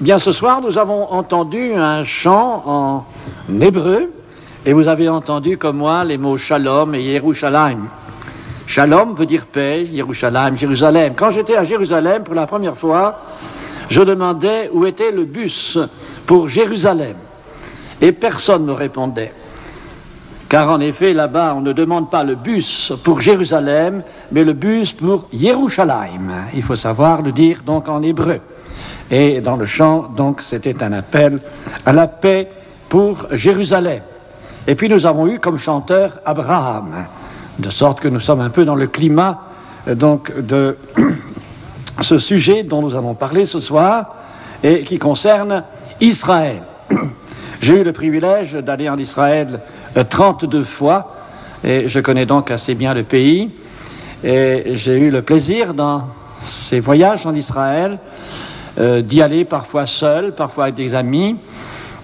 Bien, ce soir, nous avons entendu un chant en hébreu, et vous avez entendu, comme moi, les mots Shalom et Yerushalayim. Shalom veut dire paix, Yerushalayim, Jérusalem. Quand j'étais à Jérusalem pour la première fois, je demandais où était le bus pour Jérusalem, et personne ne répondait. Car en effet, là-bas, on ne demande pas le bus pour Jérusalem, mais le bus pour Yerushalayim. Il faut savoir le dire donc en hébreu. Et dans le chant, donc, c'était un appel à la paix pour Jérusalem. Et puis nous avons eu comme chanteur Abraham, de sorte que nous sommes un peu dans le climat donc de ce sujet dont nous allons parler ce soir et qui concerne Israël. J'ai eu le privilège d'aller en Israël 32 fois et je connais donc assez bien le pays et j'ai eu le plaisir dans ces voyages en Israël d'y aller parfois seul, parfois avec des amis,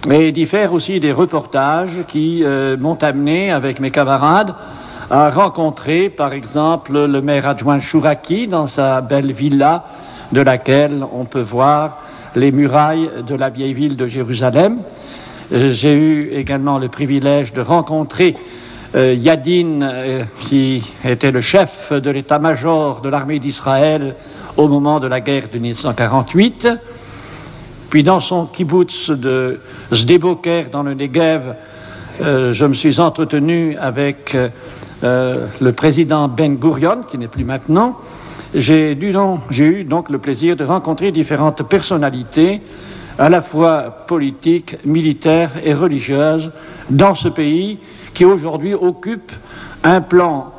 et d'y faire aussi des reportages qui m'ont amené avec mes camarades à rencontrer par exemple le maire adjoint Chouraki dans sa belle villa de laquelle on peut voir les murailles de la vieille ville de Jérusalem. J'ai eu également le privilège de rencontrer Yadin qui était le chef de l'état-major de l'armée d'Israël au moment de la guerre de 1948. Puis dans son kibbutz de Sde-Boker dans le Negev, je me suis entretenu avec le président Ben Gurion, qui n'est plus maintenant. J'ai eu donc le plaisir de rencontrer différentes personnalités, à la fois politiques, militaires et religieuses, dans ce pays qui aujourd'hui occupe un plan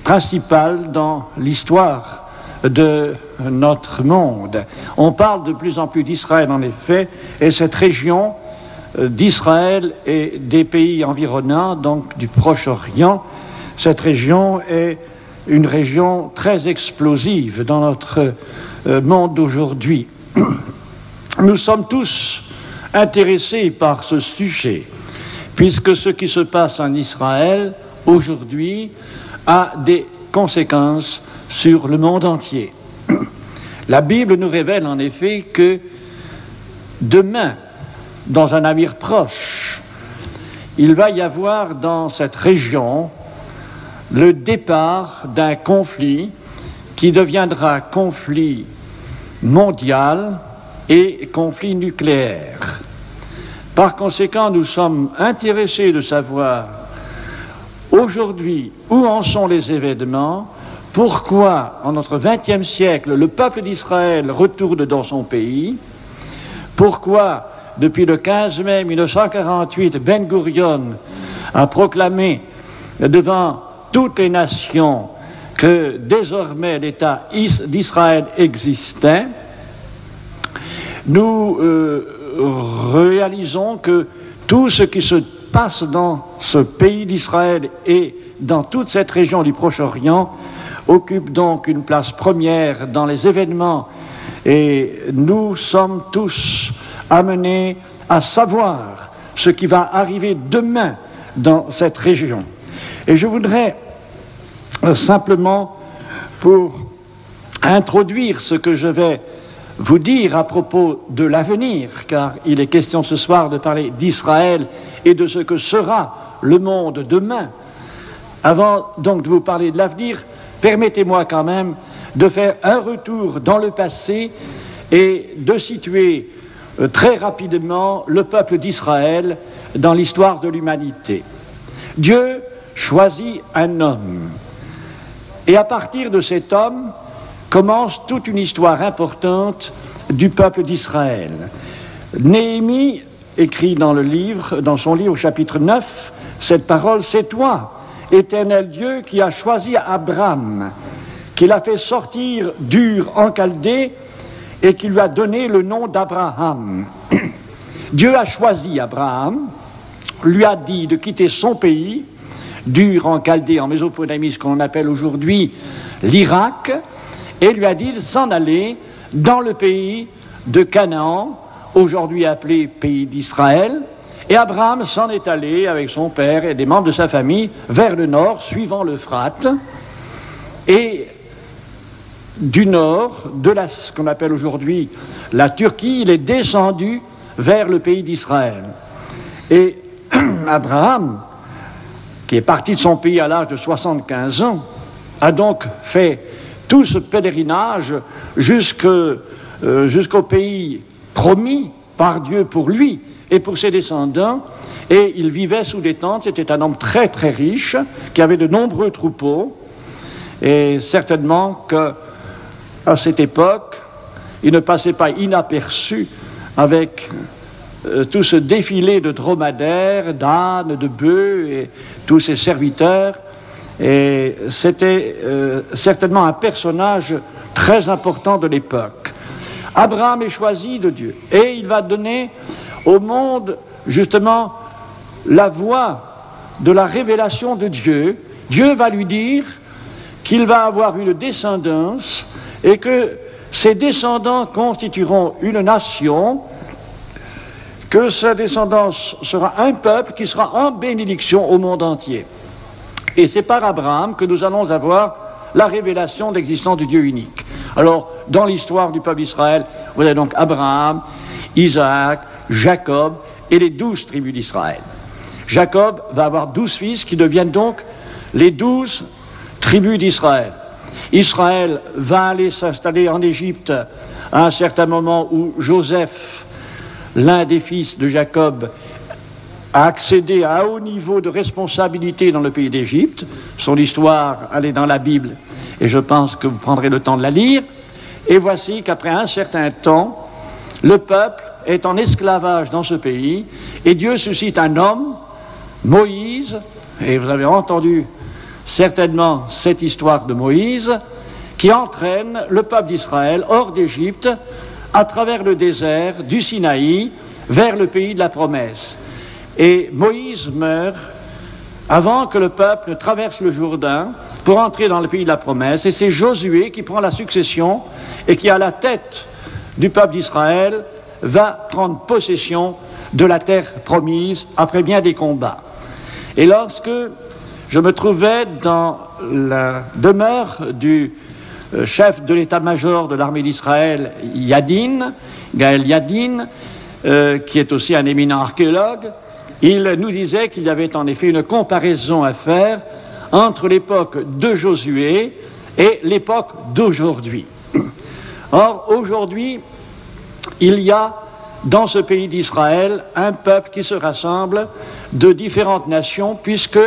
principal dans l'histoire de notre monde. On parle de plus en plus d'Israël en effet, et cette région d'Israël et des pays environnants, donc du Proche-Orient, cette région est une région très explosive dans notre monde d'aujourd'hui. Nous sommes tous intéressés par ce sujet, puisque ce qui se passe en Israël aujourd'hui a des conséquences sur le monde entier. La Bible nous révèle en effet que demain, dans un avenir proche, il va y avoir dans cette région le départ d'un conflit qui deviendra conflit mondial et conflit nucléaire. Par conséquent, nous sommes intéressés de savoir aujourd'hui où en sont les événements, pourquoi, en notre XXe siècle, le peuple d'Israël retourne dans son pays, pourquoi, depuis le 15 mai 1948, Ben Gurion a proclamé devant toutes les nations que désormais l'État d'Israël existait. Nous réalisons que tout ce qui se passe dans ce pays d'Israël et dans toute cette région du Proche-Orient occupe donc une place première dans les événements et nous sommes tous amenés à savoir ce qui va arriver demain dans cette région. Et je voudrais simplement, pour introduire ce que je vais vous dire à propos de l'avenir, car il est question ce soir de parler d'Israël et de ce que sera le monde demain. Avant donc de vous parler de l'avenir, permettez-moi quand même de faire un retour dans le passé et de situer très rapidement le peuple d'Israël dans l'histoire de l'humanité. Dieu choisit un homme, et à partir de cet homme commence toute une histoire importante du peuple d'Israël. Néhémie écrit dans son livre au chapitre 9, cette parole: c'est toi, Éternel Dieu, qui a choisi Abraham, qui l'a fait sortir d'Ur en Chaldée et qui lui a donné le nom d'Abraham. Dieu a choisi Abraham, lui a dit de quitter son pays, d'Ur en Chaldée, en Mésopotamie, ce qu'on appelle aujourd'hui l'Irak, et lui a dit de s'en aller dans le pays de Canaan, aujourd'hui appelé pays d'Israël. Et Abraham s'en est allé avec son père et des membres de sa famille vers le nord, suivant l'Euphrate. Et du nord, de ce qu'on appelle aujourd'hui la Turquie, il est descendu vers le pays d'Israël. Et Abraham, qui est parti de son pays à l'âge de 75 ans, a donc fait tout ce pèlerinage jusqu'au pays promis par Dieu pour lui et pour ses descendants. Et il vivait sous des tentes. C'était un homme très très riche qui avait de nombreux troupeaux. Et certainement qu'à cette époque, il ne passait pas inaperçu avec tout ce défilé de dromadaires, d'ânes, de bœufs et tous ses serviteurs. Et c'était certainement un personnage très important de l'époque. Abraham est choisi de Dieu et il va donner au monde justement la voie de la révélation de Dieu. Dieu va lui dire qu'il va avoir une descendance et que ses descendants constitueront une nation, que sa descendance sera un peuple qui sera en bénédiction au monde entier. Et c'est par Abraham que nous allons avoir la révélation de l'existence du Dieu unique. Alors, dans l'histoire du peuple d'Israël, vous avez donc Abraham, Isaac, Jacob et les 12 tribus d'Israël. Jacob va avoir 12 fils qui deviennent donc les 12 tribus d'Israël. Israël va aller s'installer en Égypte à un certain moment où Joseph, l'un des fils de Jacob, a accédé à un haut niveau de responsabilité dans le pays d'Égypte. Son histoire, elle est dans la Bible et je pense que vous prendrez le temps de la lire. Et voici qu'après un certain temps, le peuple est en esclavage dans ce pays et Dieu suscite un homme, Moïse, et vous avez entendu certainement cette histoire de Moïse, qui entraîne le peuple d'Israël hors d'Égypte à travers le désert du Sinaï vers le pays de la promesse. Et Moïse meurt avant que le peuple ne traverse le Jourdain pour entrer dans le pays de la promesse. Et c'est Josué qui prend la succession et qui, à la tête du peuple d'Israël, va prendre possession de la terre promise après bien des combats. Et lorsque je me trouvais dans la demeure du chef de l'état-major de l'armée d'Israël, Gaël Yadin, qui est aussi un éminent archéologue, il nous disait qu'il y avait en effet une comparaison à faire entre l'époque de Josué et l'époque d'aujourd'hui. Or, aujourd'hui, il y a dans ce pays d'Israël un peuple qui se rassemble de différentes nations, puisque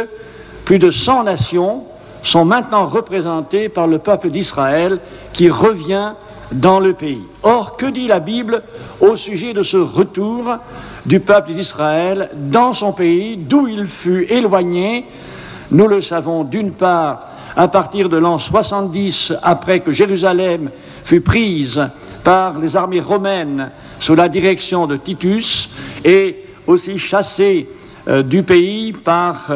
plus de 100 nations sont maintenant représentées par le peuple d'Israël qui revient dans le pays. Or, que dit la Bible au sujet de ce retour du peuple d'Israël dans son pays, d'où il fut éloigné? Nous le savons d'une part à partir de l'an 70, après que Jérusalem fut prise par les armées romaines sous la direction de Titus, et aussi chassée du pays par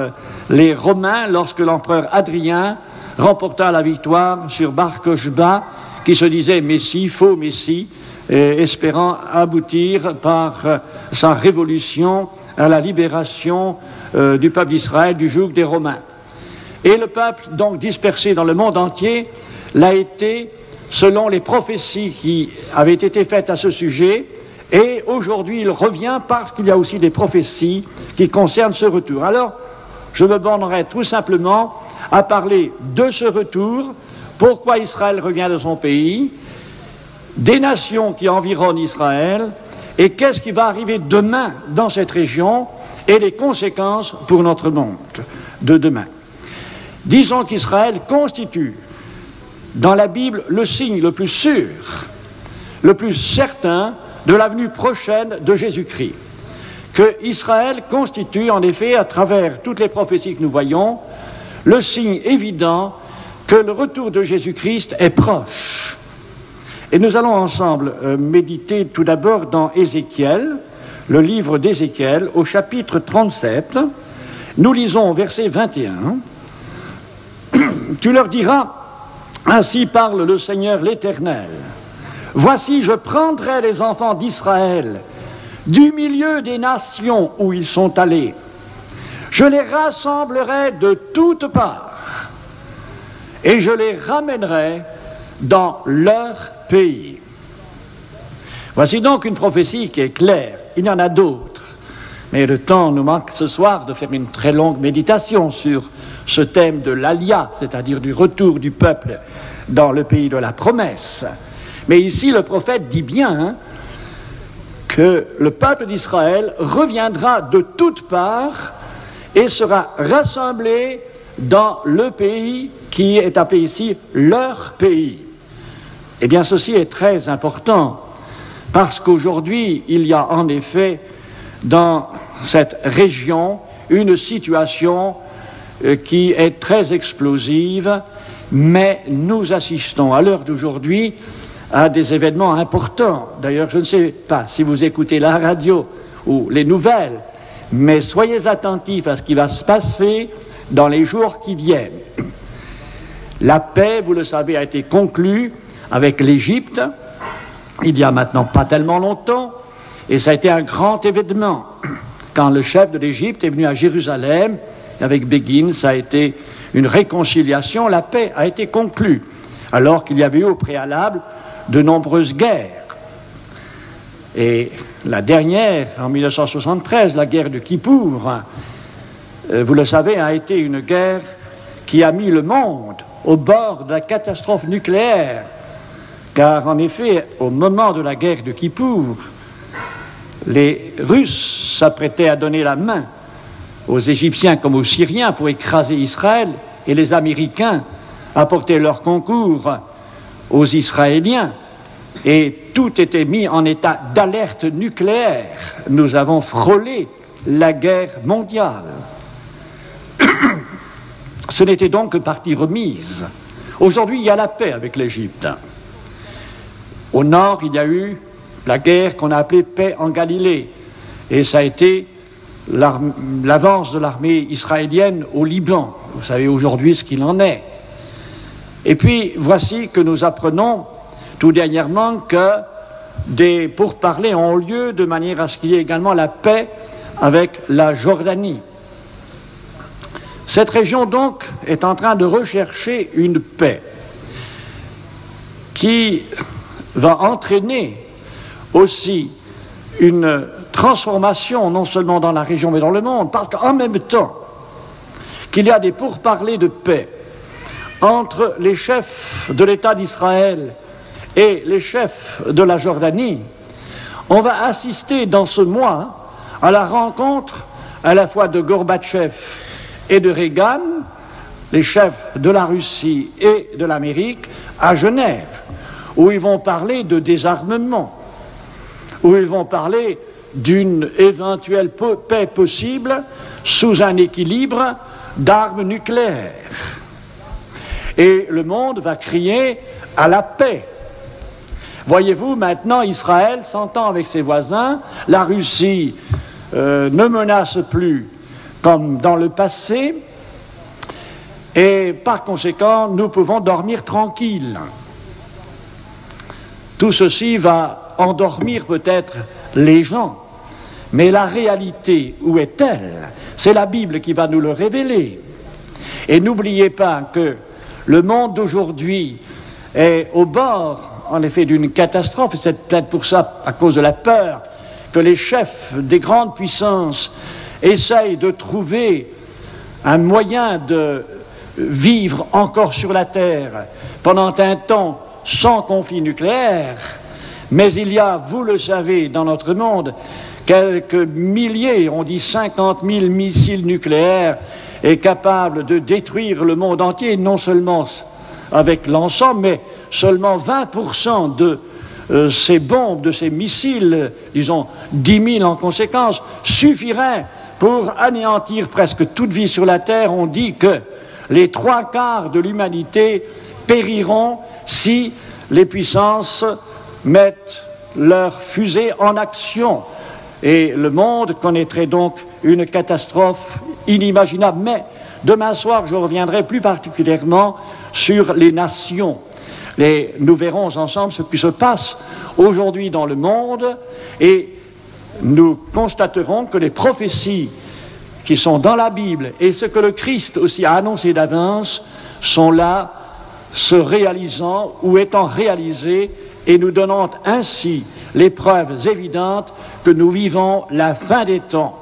les Romains lorsque l'empereur Hadrien remporta la victoire sur Bar Kokhba, qui se disait Messie, faux Messie, espérant aboutir par sa révolution à la libération du peuple d'Israël du joug des Romains. Et le peuple, donc dispersé dans le monde entier, l'a été selon les prophéties qui avaient été faites à ce sujet, et aujourd'hui il revient parce qu'il y a aussi des prophéties qui concernent ce retour. Alors, je me bornerai tout simplement à parler de ce retour, pourquoi Israël revient de son pays, des nations qui environnent Israël, et qu'est-ce qui va arriver demain dans cette région, et les conséquences pour notre monde de demain. Disons qu'Israël constitue dans la Bible le signe le plus sûr, le plus certain de la venue prochaine de Jésus-Christ. Que Israël constitue en effet, à travers toutes les prophéties que nous voyons, le signe évident que le retour de Jésus-Christ est proche. Et nous allons ensemble méditer tout d'abord dans Ézéchiel, le livre d'Ézéchiel, au chapitre 37. Nous lisons au verset 21. Tu leur diras, ainsi parle le Seigneur l'Éternel. Voici, je prendrai les enfants d'Israël du milieu des nations où ils sont allés. Je les rassemblerai de toutes parts et je les ramènerai dans leur pays. Voici donc une prophétie qui est claire. Il y en a d'autres, mais le temps nous manque ce soir de faire une très longue méditation sur ce thème de l'Alia, c'est-à-dire du retour du peuple dans le pays de la promesse. Mais ici, le prophète dit bien que le peuple d'Israël reviendra de toutes parts et sera rassemblé dans le pays qui est appelé ici leur pays. Eh bien, ceci est très important, parce qu'aujourd'hui, il y a en effet dans cette région une situation qui est très explosive, mais nous assistons à l'heure d'aujourd'hui à des événements importants. D'ailleurs, je ne sais pas si vous écoutez la radio ou les nouvelles, mais soyez attentifs à ce qui va se passer dans les jours qui viennent. La paix, vous le savez, a été conclue avec l'Égypte, il y a maintenant pas tellement longtemps, et ça a été un grand événement. Quand le chef de l'Égypte est venu à Jérusalem, avec Begin, ça a été une réconciliation, la paix a été conclue, alors qu'il y avait eu au préalable de nombreuses guerres. Et la dernière, en 1973, la guerre de Kippour, vous le savez, a été une guerre qui a mis le monde au bord de la catastrophe nucléaire. Car en effet, au moment de la guerre de Kippour, les Russes s'apprêtaient à donner la main aux Égyptiens comme aux Syriens pour écraser Israël, et les Américains apportaient leur concours aux Israéliens, et tout était mis en état d'alerte nucléaire. Nous avons frôlé la guerre mondiale. Ce n'était donc que partie remise. Aujourd'hui, il y a la paix avec l'Égypte. Au nord, il y a eu la guerre qu'on a appelée paix en Galilée, et ça a été l'avance de l'armée israélienne au Liban. Vous savez aujourd'hui ce qu'il en est. Et puis, voici que nous apprenons tout dernièrement que des pourparlers ont lieu de manière à ce qu'il y ait également la paix avec la Jordanie. Cette région, donc, est en train de rechercher une paix qui va entraîner aussi une transformation, non seulement dans la région, mais dans le monde, parce qu'en même temps qu'il y a des pourparlers de paix entre les chefs de l'État d'Israël et les chefs de la Jordanie, on va assister dans ce mois à la rencontre à la fois de Gorbatchev et de Reagan, les chefs de la Russie et de l'Amérique, à Genève, où ils vont parler de désarmement, où ils vont parler d'une éventuelle paix possible sous un équilibre d'armes nucléaires. Et le monde va crier à la paix. Voyez-vous, maintenant, Israël s'entend avec ses voisins, la Russie ne menace plus comme dans le passé, et par conséquent, nous pouvons dormir tranquilles. Tout ceci va endormir peut-être les gens, mais la réalité, où est-elle? C'est la Bible qui va nous le révéler. Et n'oubliez pas que le monde d'aujourd'hui est au bord, en effet, d'une catastrophe, et c'est peut-être pour ça, à cause de la peur, que les chefs des grandes puissances essayent de trouver un moyen de vivre encore sur la Terre pendant un temps sans conflit nucléaire. Mais il y a, vous le savez, dans notre monde, quelques milliers, on dit 50 000 missiles nucléaires, est capable de détruire le monde entier, non seulement avec l'ensemble, mais seulement 20% de ces bombes, de ces missiles, disons 10 000 en conséquence, suffiraient pour anéantir presque toute vie sur la Terre. On dit que les 3/4 de l'humanité périront si les puissances mettent leurs fusées en action. Et le monde connaîtrait donc une catastrophe inimaginable. Mais demain soir, je reviendrai plus particulièrement sur les nations. Et nous verrons ensemble ce qui se passe aujourd'hui dans le monde, et nous constaterons que les prophéties qui sont dans la Bible et ce que le Christ aussi a annoncé d'avance sont là se réalisant ou étant réalisé et nous donnant ainsi les preuves évidentes que nous vivons la fin des temps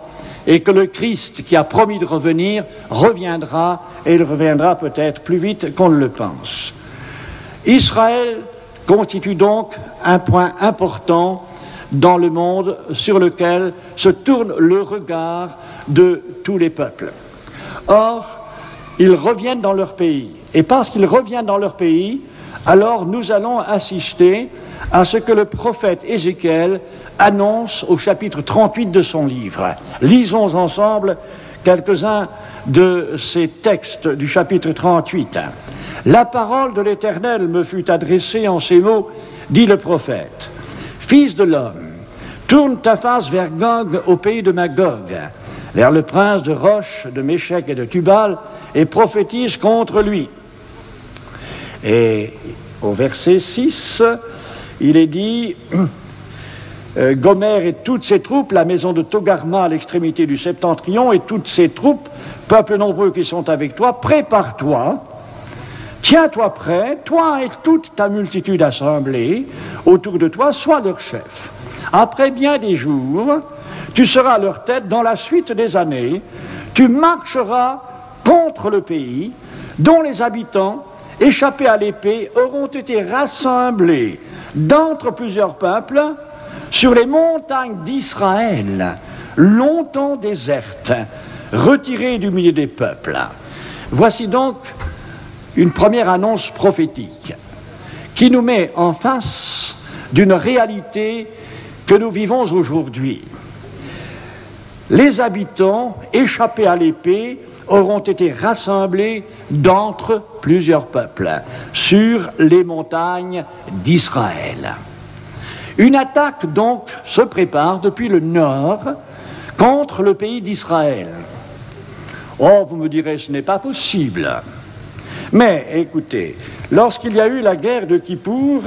et que le Christ qui a promis de revenir reviendra, et il reviendra peut-être plus vite qu'on ne le pense. Israël constitue donc un point important dans le monde sur lequel se tourne le regard de tous les peuples. Or, ils reviennent dans leur pays. Et parce qu'ils reviennent dans leur pays, alors nous allons assister à ce que le prophète Ézéchiel annonce au chapitre 38 de son livre. Lisons ensemble quelques-uns de ces textes du chapitre 38. « La parole de l'Éternel me fut adressée en ces mots, dit le prophète. Fils de l'homme, tourne ta face vers Gog au pays de Magog, vers le prince de Roche, de Méchec et de Tubal, et prophétise contre lui. » Et au verset 6, il est dit Gomer et toutes ses troupes, la maison de Togarma à l'extrémité du septentrion, et toutes ses troupes, peuple nombreux qui sont avec toi, prépare-toi, tiens-toi prêt, toi et toute ta multitude assemblée autour de toi, sois leur chef. Après bien des jours, tu seras à leur tête dans la suite des années, tu marcheras contre le pays dont les habitants, échappés à l'épée, auront été rassemblés d'entre plusieurs peuples sur les montagnes d'Israël, longtemps désertes, retirées du milieu des peuples. Voici donc une première annonce prophétique qui nous met en face d'une réalité que nous vivons aujourd'hui. Les habitants, échappés à l'épée, auront été rassemblés d'entre plusieurs peuples sur les montagnes d'Israël. Une attaque donc se prépare depuis le nord contre le pays d'Israël. Oh, vous me direz, ce n'est pas possible. Mais écoutez, lorsqu'il y a eu la guerre de Kippour,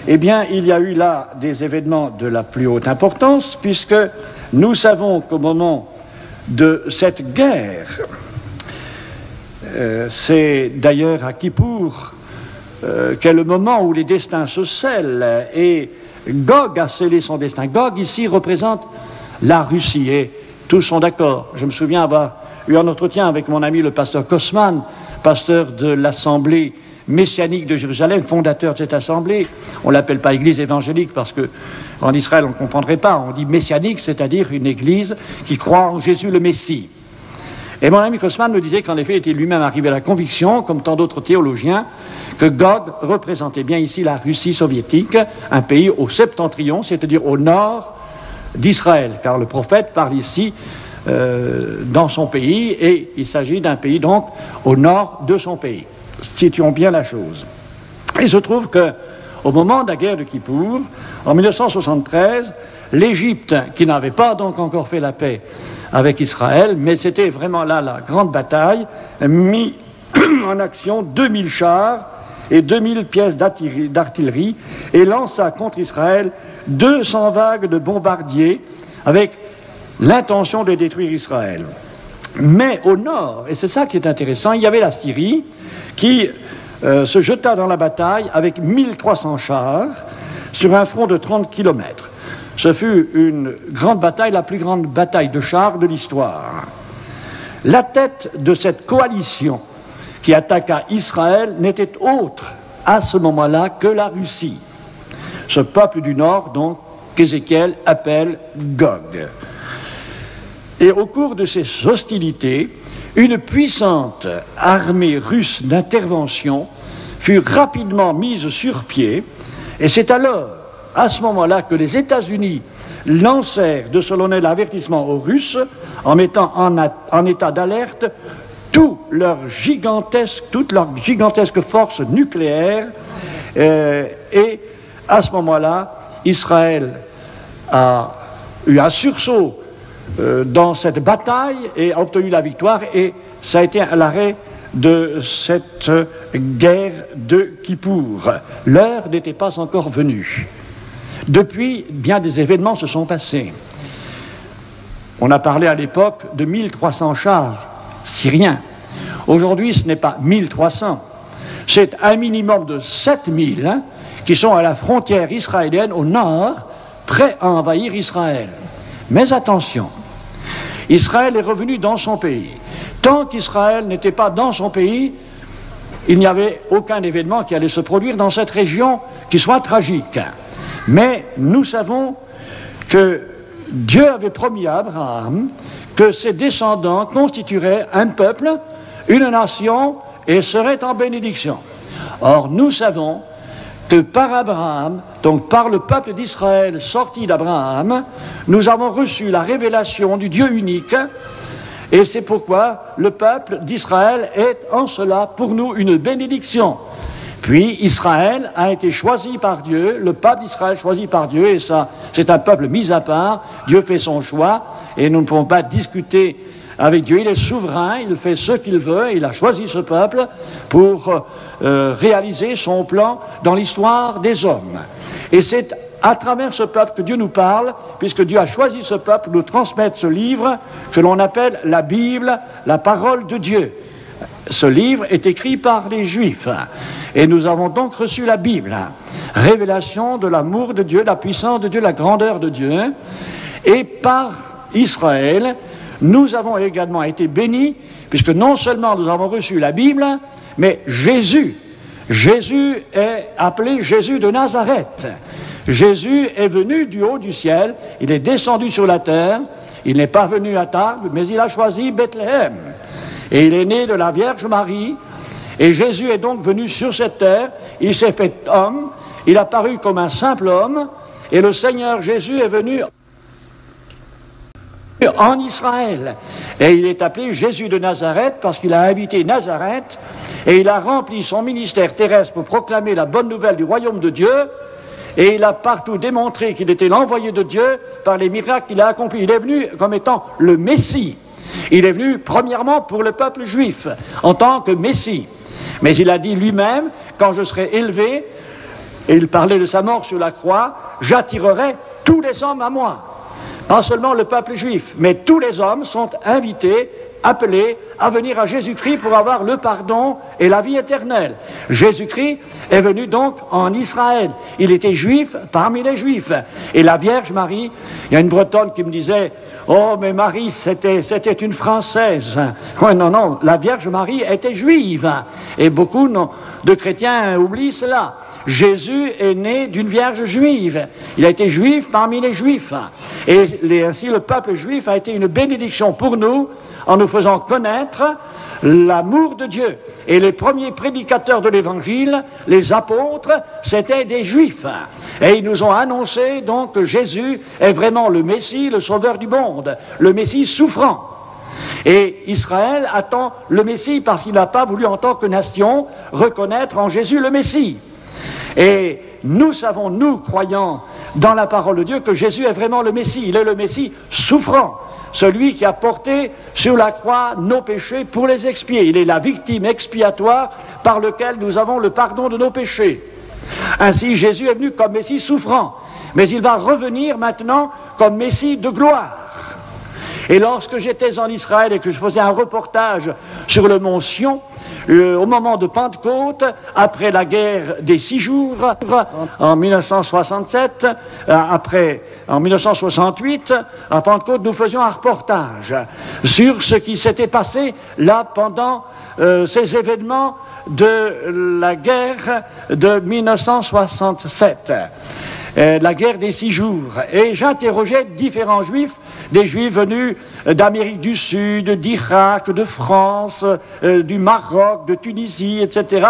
eh bien, il y a eu là des événements de la plus haute importance, puisque nous savons qu'au moment de cette guerre, c'est d'ailleurs à Kippour qu'est le moment où les destins se scellent, et Gog a scellé son destin. Gog ici représente la Russie, et tous sont d'accord. Je me souviens avoir eu un entretien avec mon ami le pasteur Kosman, pasteur de l'Assemblée messianique de Jérusalem, fondateur de cette assemblée. On ne l'appelle pas église évangélique parce qu'en Israël on ne comprendrait pas. On dit messianique, c'est-à-dire une église qui croit en Jésus le Messie. Et mon ami Kosman me disait qu'en effet, il était lui-même arrivé à la conviction, comme tant d'autres théologiens, que Gog représentait bien ici la Russie soviétique, un pays au septentrion, c'est-à-dire au nord d'Israël, car le prophète parle ici dans son pays, et il s'agit d'un pays donc au nord de son pays. Situons bien la chose. Et je trouve que au moment de la guerre de Kippour, en 1973, l'Égypte, qui n'avait pas donc encore fait la paix avec Israël, mais c'était vraiment là la grande bataille, mis en action 2000 chars et 2000 pièces d'artillerie, et lança contre Israël 200 vagues de bombardiers avec l'intention de détruire Israël. Mais au nord, et c'est ça qui est intéressant, il y avait la Syrie qui se jeta dans la bataille avec 1300 chars sur un front de 30 kilomètres. Ce fut une grande bataille, la plus grande bataille de chars de l'histoire. La tête de cette coalition qui attaqua Israël n'était autre à ce moment-là que la Russie. Ce peuple du Nord, donc, qu'Ézéchiel appelle Gog. Et au cours de ces hostilités, une puissante armée russe d'intervention fut rapidement mise sur pied, et c'est alors, à ce moment-là, que les États-Unis lancèrent de solennels avertissements aux Russes en mettant en état d'alerte toute leur gigantesque force nucléaire, et à ce moment-là, Israël a eu un sursaut dans cette bataille et a obtenu la victoire, et ça a été l'arrêt de cette guerre de Kippour. L'heure n'était pas encore venue. Depuis, bien des événements se sont passés. On a parlé à l'époque de 1300 chars syriens. Aujourd'hui, ce n'est pas 1300, c'est un minimum de 7000 qui sont à la frontière israélienne au nord, prêts à envahir Israël. Mais attention, Israël est revenu dans son pays. Tant qu'Israël n'était pas dans son pays, il n'y avait aucun événement qui allait se produire dans cette région qui soit tragique. Mais nous savons que Dieu avait promis à Abraham que ses descendants constitueraient un peuple, une nation, et seraient en bénédiction. Or, nous savons que par Abraham, donc par le peuple d'Israël sorti d'Abraham, nous avons reçu la révélation du Dieu unique, et c'est pourquoi le peuple d'Israël est en cela pour nous une bénédiction. Puis Israël a été choisi par Dieu, le peuple d'Israël choisi par Dieu, et ça, c'est un peuple mis à part. Dieu fait son choix, et nous ne pouvons pas discuter avec Dieu. Il est souverain, il fait ce qu'il veut, il a choisi ce peuple pour réaliser son plan dans l'histoire des hommes. Et c'est à travers ce peuple que Dieu nous parle, puisque Dieu a choisi ce peuple pour nous transmettre ce livre que l'on appelle la Bible, la parole de Dieu. Ce livre est écrit par les Juifs, et nous avons donc reçu la Bible, révélation de l'amour de Dieu, de la puissance de Dieu, de la grandeur de Dieu, et par Israël, nous avons également été bénis, puisque non seulement nous avons reçu la Bible, mais Jésus est appelé Jésus de Nazareth. Jésus est venu du haut du ciel, il est descendu sur la terre, il n'est pas venu à table, mais il a choisi Bethléem. Et il est né de la Vierge Marie, et Jésus est donc venu sur cette terre, il s'est fait homme, il a paru comme un simple homme, et le Seigneur Jésus est venu en Israël. Et il est appelé Jésus de Nazareth parce qu'il a habité Nazareth, et il a rempli son ministère terrestre pour proclamer la bonne nouvelle du royaume de Dieu, et il a partout démontré qu'il était l'envoyé de Dieu par les miracles qu'il a accomplis. Il est venu comme étant le Messie. Il est venu premièrement pour le peuple juif, en tant que Messie. Mais il a dit lui-même, quand je serai élevé, et il parlait de sa mort sur la croix, j'attirerai tous les hommes à moi. Pas seulement le peuple juif, mais tous les hommes sont invités, appelés à venir à Jésus-Christ pour avoir le pardon et la vie éternelle. Jésus-Christ est venu donc en Israël. Il était juif parmi les juifs. Et la Vierge Marie, il y a une Bretonne qui me disait « Oh, mais Marie, c'était une Française. » Oui, non, la Vierge Marie était juive. Et beaucoup de chrétiens oublient cela. Jésus est né d'une vierge juive. Il a été juif parmi les juifs. Et ainsi, le peuple juif a été une bénédiction pour nous en nous faisant connaître l'amour de Dieu. Et les premiers prédicateurs de l'Évangile, les apôtres, c'étaient des juifs. Et ils nous ont annoncé donc que Jésus est vraiment le Messie, le sauveur du monde, le Messie souffrant. Et Israël attend le Messie parce qu'il n'a pas voulu en tant que nation reconnaître en Jésus le Messie. Et nous savons, nous croyants dans la parole de Dieu, que Jésus est vraiment le Messie. Il est le Messie souffrant, celui qui a porté sur la croix nos péchés pour les expier. Il est la victime expiatoire par laquelle nous avons le pardon de nos péchés. Ainsi, Jésus est venu comme Messie souffrant, mais il va revenir maintenant comme Messie de gloire. Et lorsque j'étais en Israël et que je faisais un reportage sur le mont Sion, au moment de Pentecôte, après la guerre des 6 jours, en 1967, en 1968, à Pentecôte, nous faisions un reportage sur ce qui s'était passé là pendant ces événements de la guerre de 1967. La guerre des 6 jours. Et j'interrogeais différents juifs, des juifs venus d'Amérique du Sud, d'Irak, de France, du Maroc, de Tunisie, etc.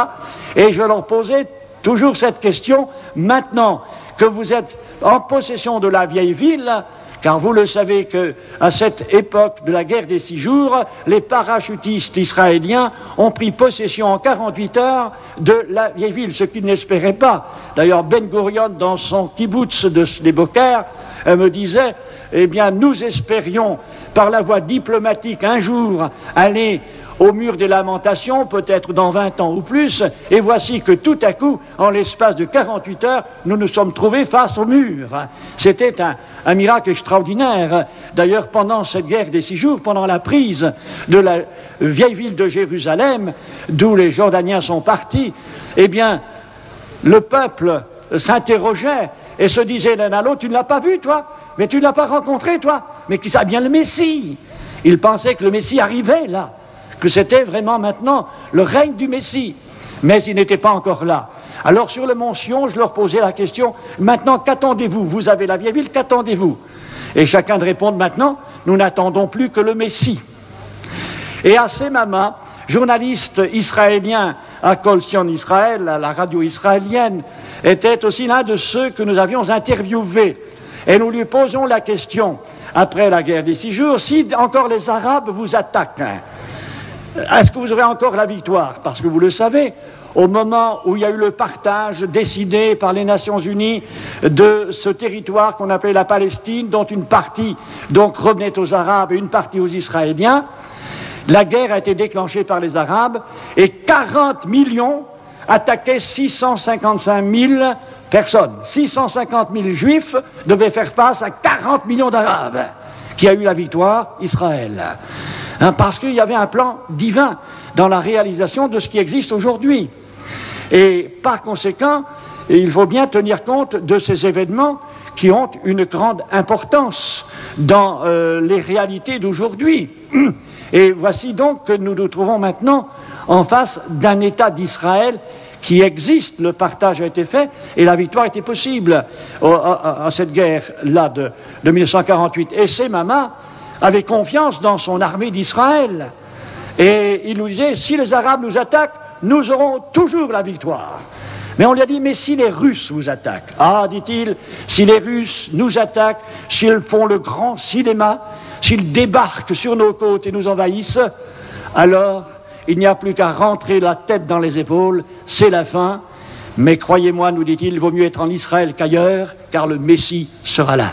Et je leur posais toujours cette question, maintenant que vous êtes en possession de la vieille ville, car vous le savez qu'à cette époque de la guerre des 6 jours, les parachutistes israéliens ont pris possession en 48 heures de la vieille ville, ce qu'ils n'espéraient pas. D'ailleurs, Ben Gurion, dans son kibbutz de Sde-Boker, me disait, eh bien, nous espérions, par la voie diplomatique, un jour, aller au mur des lamentations, peut-être dans 20 ans ou plus, et voici que tout à coup, en l'espace de 48 heures, nous nous sommes trouvés face au mur. C'était un miracle extraordinaire. D'ailleurs, pendant cette guerre des 6 jours, pendant la prise de la vieille ville de Jérusalem, d'où les Jordaniens sont partis, eh bien, le peuple s'interrogeait et se disait l'un à l'autre, tu ne l'as pas vu, toi? Mais tu ne l'as pas rencontré, toi? Mais qui ça bien le Messie? Ils pensaient que le Messie arrivait là, que c'était vraiment maintenant le règne du Messie. Mais il n'était pas encore là. Alors sur le mont Sion, je leur posais la question, maintenant qu'attendez-vous? Vous avez la vieille ville, qu'attendez-vous? Et chacun de répondre, maintenant, nous n'attendons plus que le Messie. Et Assé Mama, journaliste israélien à Kol Sion Israël, à la radio israélienne, était aussi l'un de ceux que nous avions interviewés. Et nous lui posons la question, après la guerre des 6 jours, si encore les Arabes vous attaquent, est-ce que vous aurez encore la victoire? Parce que vous le savez, au moment où il y a eu le partage décidé par les Nations Unies de ce territoire qu'on appelait la Palestine, dont une partie donc revenait aux Arabes et une partie aux Israéliens, la guerre a été déclenchée par les Arabes et 40 millions attaquaient 655 000 personnes. 650 000 Juifs devaient faire face à 40 millions d'Arabes, qui a eu la victoire, Israël. Parce qu'il y avait un plan divin dans la réalisation de ce qui existe aujourd'hui. Et par conséquent, il faut bien tenir compte de ces événements qui ont une grande importance dans les réalités d'aujourd'hui. Et voici donc que nous nous trouvons maintenant en face d'un État d'Israël qui existe, le partage a été fait et la victoire était possible à cette guerre-là de 1948. Et Assé Mama avait confiance dans son armée d'Israël. Et il nous disait, si les Arabes nous attaquent, nous aurons toujours la victoire. Mais on lui a dit, mais si les Russes vous attaquent? Ah, dit-il, si les Russes nous attaquent, s'ils font le grand cinéma, s'ils débarquent sur nos côtes et nous envahissent, alors il n'y a plus qu'à rentrer la tête dans les épaules, c'est la fin. Mais croyez-moi, nous dit-il, il vaut mieux être en Israël qu'ailleurs, car le Messie sera là.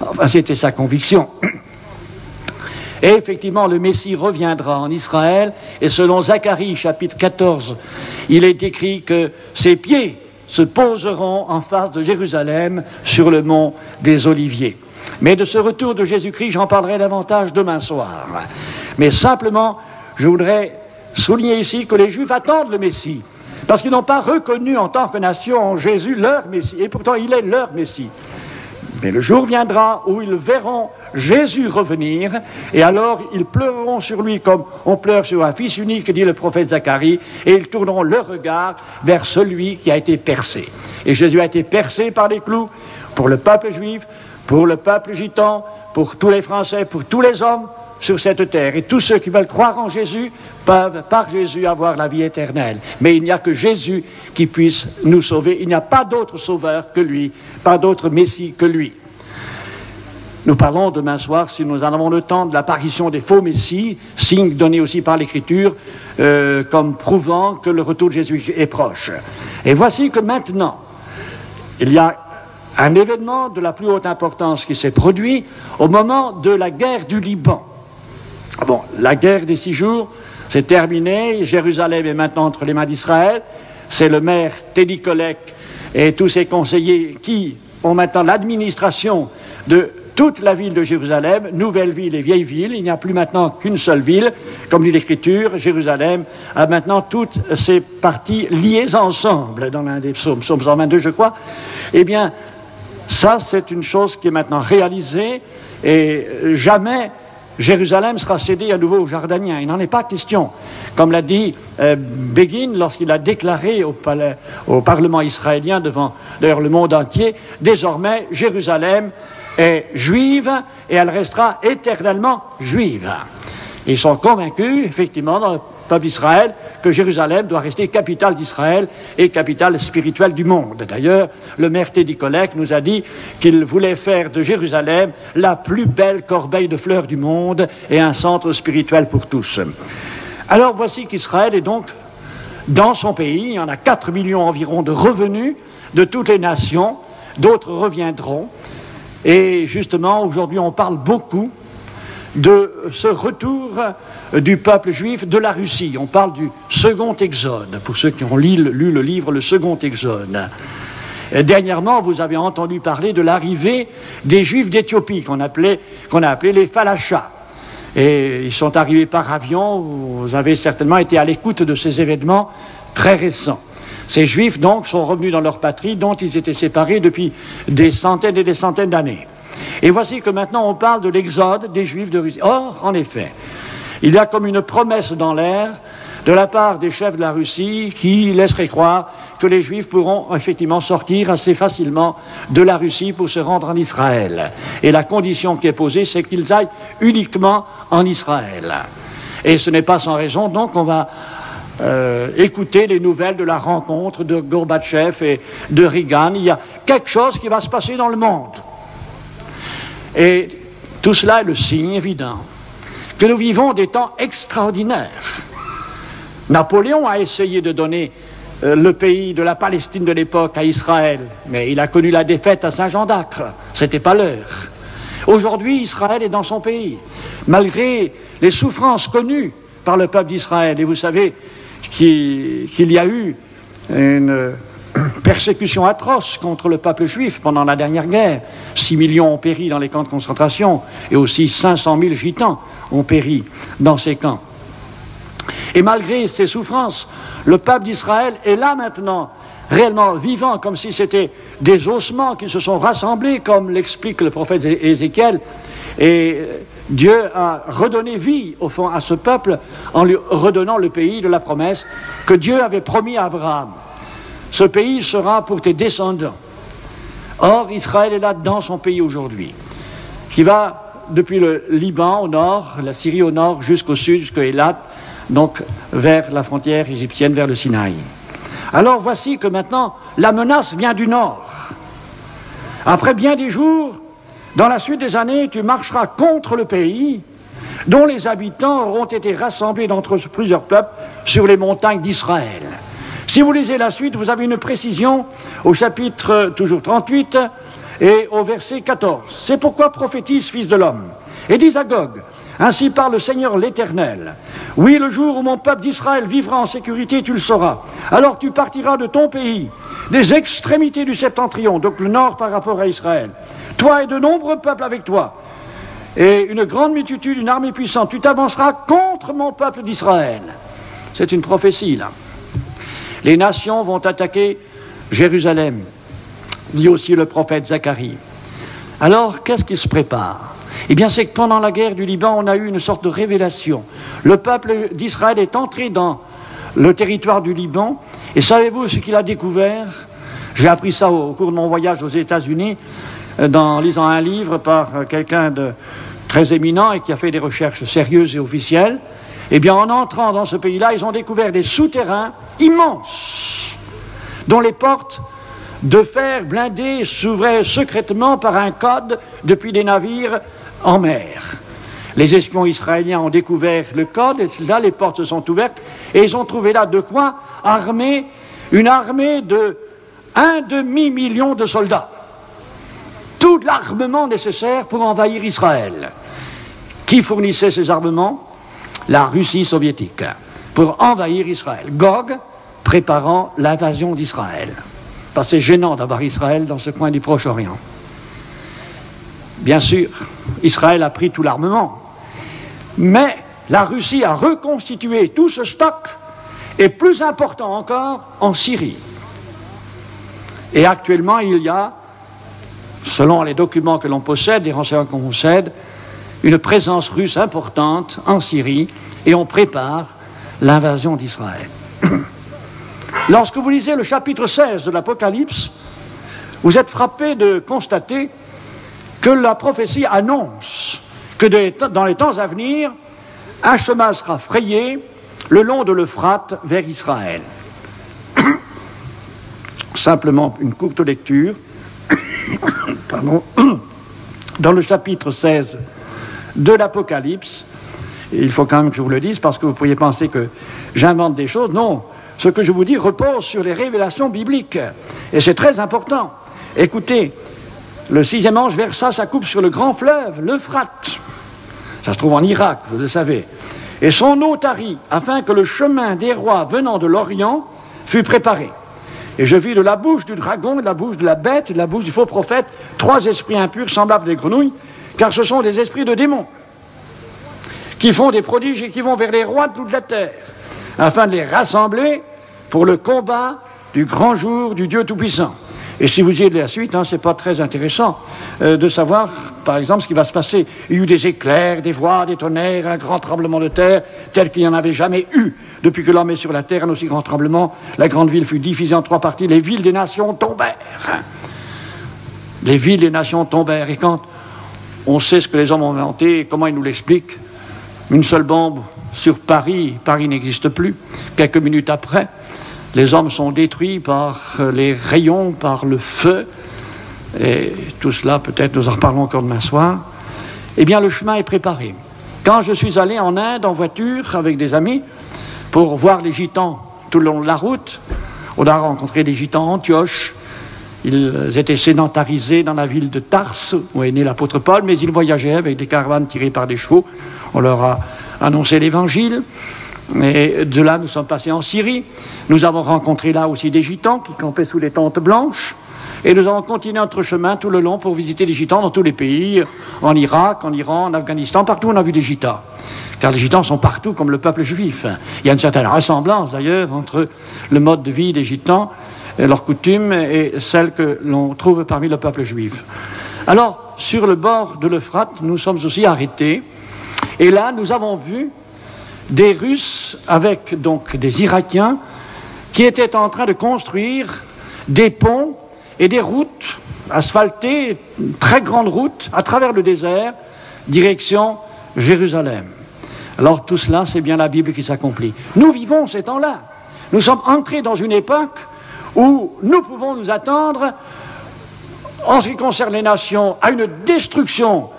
Enfin, c'était sa conviction. Et effectivement, le Messie reviendra en Israël, et selon Zacharie, chapitre 14, il est écrit que ses pieds se poseront en face de Jérusalem sur le mont des Oliviers. Mais de ce retour de Jésus-Christ, j'en parlerai davantage demain soir. Mais simplement, je voudrais souligner ici que les Juifs attendent le Messie, parce qu'ils n'ont pas reconnu en tant que nation Jésus leur Messie, et pourtant il est leur Messie. Mais le jour viendra où ils verront Jésus revenir, et alors ils pleureront sur lui comme on pleure sur un fils unique, dit le prophète Zacharie, et ils tourneront leur regard vers celui qui a été percé. Et Jésus a été percé par les clous pour le peuple juif, pour le peuple gitan, pour tous les Français, pour tous les hommes sur cette terre. Et tous ceux qui veulent croire en Jésus peuvent, par Jésus, avoir la vie éternelle. Mais il n'y a que Jésus qui puisse nous sauver. Il n'y a pas d'autre sauveur que lui, pas d'autre Messie que lui. Nous parlons demain soir, si nous en avons le temps, de l'apparition des faux Messies, signe donné aussi par l'Écriture, comme prouvant que le retour de Jésus est proche. Et voici que maintenant, il y a un événement de la plus haute importance qui s'est produit au moment de la guerre du Liban. Bon, la guerre des 6 jours, c'est terminé, Jérusalem est maintenant entre les mains d'Israël, c'est le maire Teddy Kollek et tous ses conseillers qui ont maintenant l'administration de toute la ville de Jérusalem, nouvelle ville et vieille ville. Il n'y a plus maintenant qu'une seule ville, comme dit l'Écriture. Jérusalem a maintenant toutes ces parties liées ensemble dans l'un des psaumes, psaume 122 je crois. Eh bien, ça c'est une chose qui est maintenant réalisée et jamais Jérusalem sera cédée à nouveau aux Jordaniens. Il n'en est pas question. Comme l'a dit Begin lorsqu'il a déclaré au Parlement israélien devant d'ailleurs le monde entier, désormais Jérusalem est juive et elle restera éternellement juive. Ils sont convaincus, effectivement, dans le peuple d'Israël, que Jérusalem doit rester capitale d'Israël et capitale spirituelle du monde. D'ailleurs, le maire Teddy Kollek nous a dit qu'il voulait faire de Jérusalem la plus belle corbeille de fleurs du monde et un centre spirituel pour tous. Alors voici qu'Israël est donc dans son pays. Il y en a 4 millions environ de revenus de toutes les nations. D'autres reviendront. Et justement, aujourd'hui, on parle beaucoup de ce retour du peuple juif de la Russie. On parle du second exode, pour ceux qui ont lu le livre Le Second Exode. Et dernièrement, vous avez entendu parler de l'arrivée des Juifs d'Éthiopie, qu'on a appelé les Falachas. Et ils sont arrivés par avion. Vous avez certainement été à l'écoute de ces événements très récents. Ces Juifs, donc, sont revenus dans leur patrie, dont ils étaient séparés depuis des centaines et des centaines d'années. Et voici que maintenant on parle de l'exode des Juifs de Russie. Or, en effet, il y a comme une promesse dans l'air de la part des chefs de la Russie qui laisserait croire que les Juifs pourront effectivement sortir assez facilement de la Russie pour se rendre en Israël. Et la condition qui est posée, c'est qu'ils aillent uniquement en Israël. Et ce n'est pas sans raison, donc on va écouter les nouvelles de la rencontre de Gorbatchev et de Reagan. Il y a quelque chose qui va se passer dans le monde. Et tout cela est le signe évident que nous vivons des temps extraordinaires. Napoléon a essayé de donner le pays de la Palestine de l'époque à Israël, mais il a connu la défaite à Saint-Jean d'Acre. C'était pas l'heure. Aujourd'hui, Israël est dans son pays, malgré les souffrances connues par le peuple d'Israël. Et vous savez qu'il y a eu une persécution atroce contre le peuple juif pendant la dernière guerre. 6 millions ont péri dans les camps de concentration et aussi 500 000 gitans ont péri dans ces camps. Et malgré ces souffrances, le peuple d'Israël est là maintenant, réellement vivant, comme si c'était des ossements qui se sont rassemblés, comme l'explique le prophète Ézéchiel. Et Dieu a redonné vie, au fond, à ce peuple en lui redonnant le pays de la promesse que Dieu avait promis à Abraham. Ce pays sera pour tes descendants. Or, Israël est là dans son pays aujourd'hui, qui va depuis le Liban au nord, la Syrie au nord, jusqu'au sud, jusqu'à Eilat, donc vers la frontière égyptienne, vers le Sinaï. Alors voici que maintenant, la menace vient du nord. Après bien des jours, dans la suite des années, tu marcheras contre le pays, dont les habitants auront été rassemblés d'entre plusieurs peuples sur les montagnes d'Israël. Si vous lisez la suite, vous avez une précision au chapitre toujours 38 et au verset 14. C'est pourquoi prophétise, fils de l'homme, et dis à Gog, ainsi parle le Seigneur l'Éternel. Oui, le jour où mon peuple d'Israël vivra en sécurité, tu le sauras. Alors tu partiras de ton pays, des extrémités du septentrion, donc le nord par rapport à Israël. Toi et de nombreux peuples avec toi, et une grande multitude, une armée puissante. Tu t'avanceras contre mon peuple d'Israël. C'est une prophétie, là. Les nations vont attaquer Jérusalem, dit aussi le prophète Zacharie. Alors, qu'est-ce qui se prépare? Eh bien, c'est que pendant la guerre du Liban, on a eu une sorte de révélation. Le peuple d'Israël est entré dans le territoire du Liban, et savez-vous ce qu'il a découvert? J'ai appris ça au cours de mon voyage aux États-Unis, en lisant un livre par quelqu'un de très éminent et qui a fait des recherches sérieuses et officielles. Eh bien, en entrant dans ce pays-là, ils ont découvert des souterrains immenses, dont les portes de fer blindé s'ouvraient secrètement par un code depuis des navires en mer. Les espions israéliens ont découvert le code, et là, les portes se sont ouvertes, et ils ont trouvé là de quoi armer une armée de 1,5 million de soldats. Tout l'armement nécessaire pour envahir Israël. Qui fournissait ces armements? La Russie soviétique, pour envahir Israël. Gog préparant l'invasion d'Israël. Parce que c'est gênant d'avoir Israël dans ce coin du Proche-Orient. Bien sûr, Israël a pris tout l'armement, mais la Russie a reconstitué tout ce stock, et plus important encore, en Syrie. Et actuellement, il y a, selon les documents que l'on possède, les renseignements qu'on possède, une présence russe importante en Syrie, et on prépare l'invasion d'Israël. Lorsque vous lisez le chapitre 16 de l'Apocalypse, vous êtes frappé de constater que la prophétie annonce que dans les temps à venir, un chemin sera frayé le long de l'Euphrate vers Israël. Simplement une courte lecture. Pardon. Dans le chapitre 16 de l'Apocalypse, il faut quand même que je vous le dise, parce que vous pourriez penser que j'invente des choses. Non, ce que je vous dis repose sur les révélations bibliques, et c'est très important. Écoutez, le 6e ange versa sa coupe sur le grand fleuve, l'Euphrate. Ça se trouve en Irak, vous le savez. et son eau tarit, afin que le chemin des rois venant de l'Orient fût préparé. Et je vis de la bouche du dragon, de la bouche de la bête, et de la bouche du faux prophète, 3 esprits impurs semblables à des grenouilles, car ce sont des esprits de démons, qui font des prodiges et qui vont vers les rois de toute la terre, afin de les rassembler pour le combat du grand jour du Dieu Tout-Puissant. Et si vous y êtes de la suite, c'est pas très intéressant de savoir, par exemple, ce qui va se passer. Il y a eu des éclairs, des voix, des tonnerres, un grand tremblement de terre, tel qu'il n'y en avait jamais eu depuis que l'homme est sur la terre, un aussi grand tremblement. La grande ville fut divisée en 3 parties, les villes des nations tombèrent. Les villes des nations tombèrent. Et quand on sait ce que les hommes ont inventé, comment ils nous l'expliquent, une seule bombe sur Paris, Paris n'existe plus. Quelques minutes après, les hommes sont détruits par les rayons, par le feu, et tout cela, peut-être nous en reparlons encore demain soir. Eh bien, le chemin est préparé. Quand je suis allé en Inde en voiture avec des amis pour voir les gitans tout le long de la route, on a rencontré des gitans Antioche. Ils étaient sédentarisés dans la ville de Tarse, où est né l'apôtre Paul, mais ils voyageaient avec des caravanes tirées par des chevaux. On leur a annoncé l'évangile. Et de là, nous sommes passés en Syrie. Nous avons rencontré là aussi des gitans qui campaient sous des tentes blanches. Et nous avons continué notre chemin tout le long pour visiter les gitans dans tous les pays, en Irak, en Iran, en Afghanistan, partout on a vu des gitans. Car les gitans sont partout comme le peuple juif. Il y a une certaine ressemblance d'ailleurs entre le mode de vie des gitans, leurs coutumes, et celles que l'on trouve parmi le peuple juif. Alors, sur le bord de l'Euphrate, nous sommes aussi arrêtés. Et là, nous avons vu des Russes avec donc des Irakiens qui étaient en train de construire des ponts et des routes asphaltées, une très grande route à travers le désert, direction Jérusalem. Alors tout cela, c'est bien la Bible qui s'accomplit. Nous vivons ces temps-là. Nous sommes entrés dans une époque où nous pouvons nous attendre, en ce qui concerne les nations, à une destruction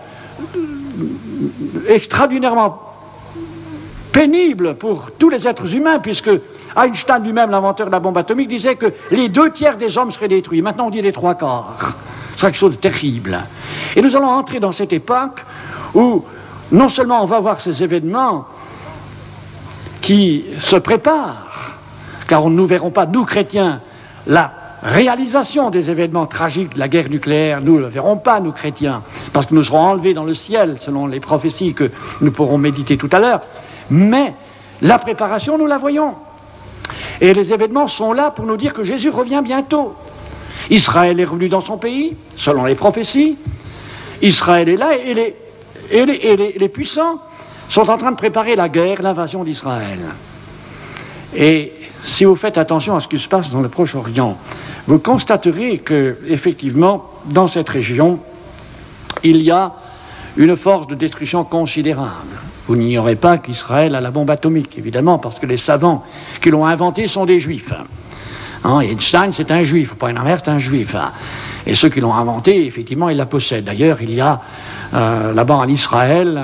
extraordinairement pénible pour tous les êtres humains, puisque Einstein lui-même, l'inventeur de la bombe atomique, disait que les 2/3 des hommes seraient détruits. Maintenant on dit les 3/4. C'est quelque chose de terrible. Et nous allons entrer dans cette époque où non seulement on va voir ces événements qui se préparent, car nous ne verrons pas, nous chrétiens, la réalisation des événements tragiques de la guerre nucléaire, nous ne le verrons pas, nous chrétiens, parce que nous serons enlevés dans le ciel, selon les prophéties que nous pourrons méditer tout à l'heure. Mais la préparation, nous la voyons. Et les événements sont là pour nous dire que Jésus revient bientôt. Israël est revenu dans son pays, selon les prophéties. Israël est là et les puissants sont en train de préparer la guerre, l'invasion d'Israël. Et si vous faites attention à ce qui se passe dans le Proche-Orient, vous constaterez que, effectivement, dans cette région, il y a une force de destruction considérable. Vous n'ignorez pas qu'Israël a la bombe atomique, évidemment, parce que les savants qui l'ont inventée sont des juifs. Einstein, c'est un juif, Oppenheimer, c'est un juif. Et ceux qui l'ont inventée, effectivement, ils la possèdent. D'ailleurs, il y a là-bas en Israël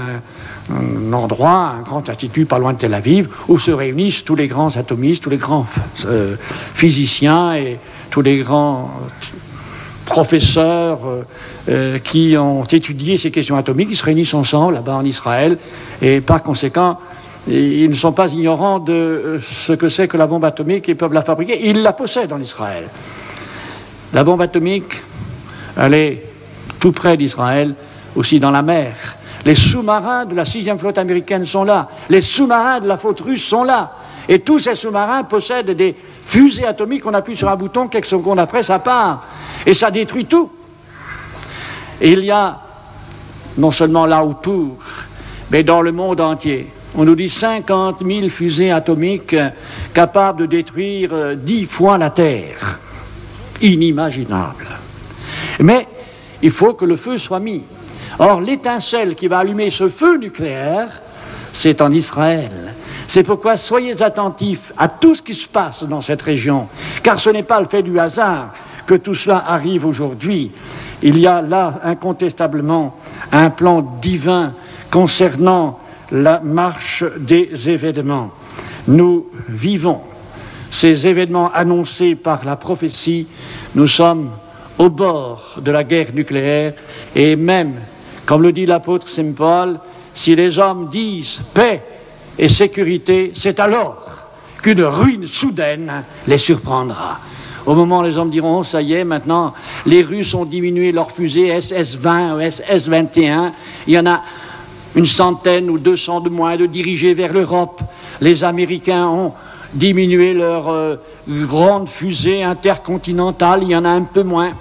un endroit, un grand institut pas loin de Tel Aviv, où se réunissent tous les grands atomistes, tous les grands physiciens et tous les grands professeurs qui ont étudié ces questions atomiques. Ils se réunissent ensemble là-bas en Israël et par conséquent ils ne sont pas ignorants de ce que c'est que la bombe atomique et peuvent la fabriquer. Ils la possèdent en Israël. La bombe atomique, elle est tout près d'Israël, aussi dans la mer. Les sous-marins de la 6e flotte américaine sont là. Les sous-marins de la flotte russe sont là. Et tous ces sous-marins possèdent des fusées atomiques. On appuie sur un bouton, quelques secondes après, ça part. Et ça détruit tout. Et il y a, non seulement là autour, mais dans le monde entier, on nous dit 50 000 fusées atomiques capables de détruire 10 fois la Terre. Inimaginable. Mais il faut que le feu soit mis. Or, l'étincelle qui va allumer ce feu nucléaire, c'est en Israël. C'est pourquoi soyez attentifs à tout ce qui se passe dans cette région, car ce n'est pas le fait du hasard que tout cela arrive aujourd'hui. Il y a là incontestablement un plan divin concernant la marche des événements. Nous vivons ces événements annoncés par la prophétie. Nous sommes au bord de la guerre nucléaire et même, comme le dit l'apôtre Saint Paul, si les hommes disent paix et sécurité, c'est alors qu'une ruine soudaine les surprendra. Au moment où les hommes diront, oh, ça y est, maintenant, les Russes ont diminué leurs fusées SS-20 ou SS-21, il y en a une centaine ou 200 de moins de dirigés vers l'Europe. Les Américains ont diminué leurs grandes fusées intercontinentales, il y en a un peu moins.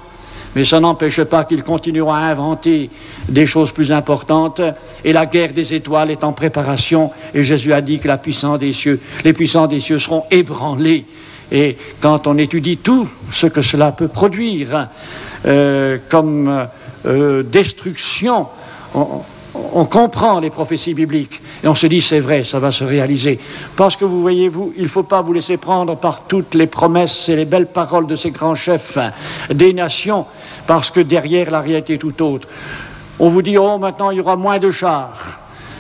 Mais ça n'empêche pas qu'ils continueront à inventer des choses plus importantes. Et la guerre des étoiles est en préparation. Et Jésus a dit que les puissants des cieux seront ébranlés. Et quand on étudie tout ce que cela peut produire comme destruction, on comprend les prophéties bibliques et on se dit c'est vrai, ça va se réaliser. Parce que vous voyez, il ne faut pas vous laisser prendre par toutes les promesses et les belles paroles de ces grands chefs des nations, parce que derrière la réalité est tout autre. On vous dit, oh maintenant il y aura moins de chars.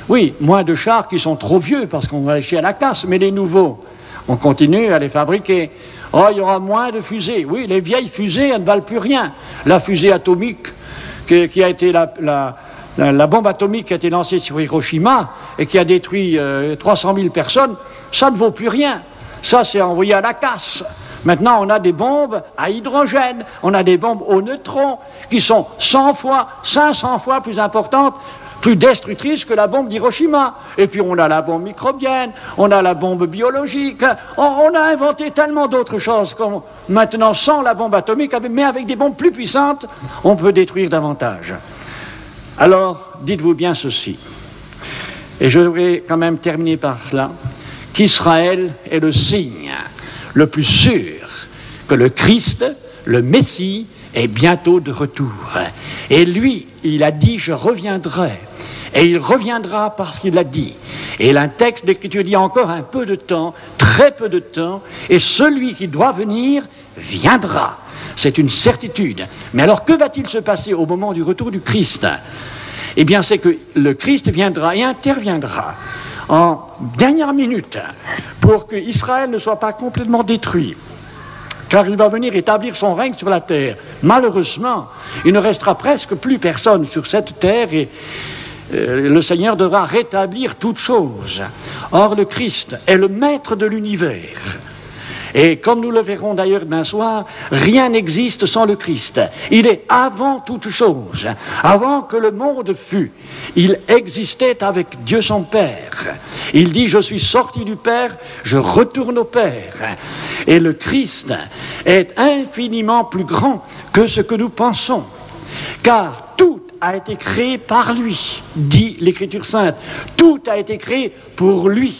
Oui, moins de chars qui sont trop vieux parce qu'on va les chier à la casse, mais les nouveaux, on continue à les fabriquer. Oh, il y aura moins de fusées. Oui, les vieilles fusées, elles ne valent plus rien. La fusée atomique qui a été la bombe atomique qui a été lancée sur Hiroshima et qui a détruit 300 000 personnes, ça ne vaut plus rien. Ça, c'est envoyé à la casse. Maintenant, on a des bombes à hydrogène, on a des bombes aux neutrons qui sont 100 fois, 500 fois plus importantes, plus destructrices que la bombe d'Hiroshima. Et puis on a la bombe microbienne, on a la bombe biologique, on a inventé tellement d'autres choses comme maintenant sans la bombe atomique, mais avec des bombes plus puissantes, on peut détruire davantage. Alors, dites-vous bien ceci, et je voudrais quand même terminer par cela, qu'Israël est le signe le plus sûr que le Christ, le Messie, est bientôt de retour. Et lui, il a dit, je reviendrai. Et il reviendra parce qu'il l'a dit. Et un texte d'Écriture dit encore un peu de temps, très peu de temps, et celui qui doit venir viendra. C'est une certitude. Mais alors, que va-t-il se passer au moment du retour du Christ? Eh bien, c'est que le Christ viendra et interviendra en dernière minute pour que Israël ne soit pas complètement détruit. Car il va venir établir son règne sur la terre. Malheureusement, il ne restera presque plus personne sur cette terre et le Seigneur devra rétablir toutes choses. Or, le Christ est le maître de l'univers. Et comme nous le verrons d'ailleurs demain soir, rien n'existe sans le Christ. Il est avant toute chose. Avant que le monde fût, il existait avec Dieu son Père. Il dit, je suis sorti du Père, je retourne au Père. Et le Christ est infiniment plus grand que ce que nous pensons. Car tout a été créé par lui, dit l'Écriture sainte. Tout a été créé pour lui.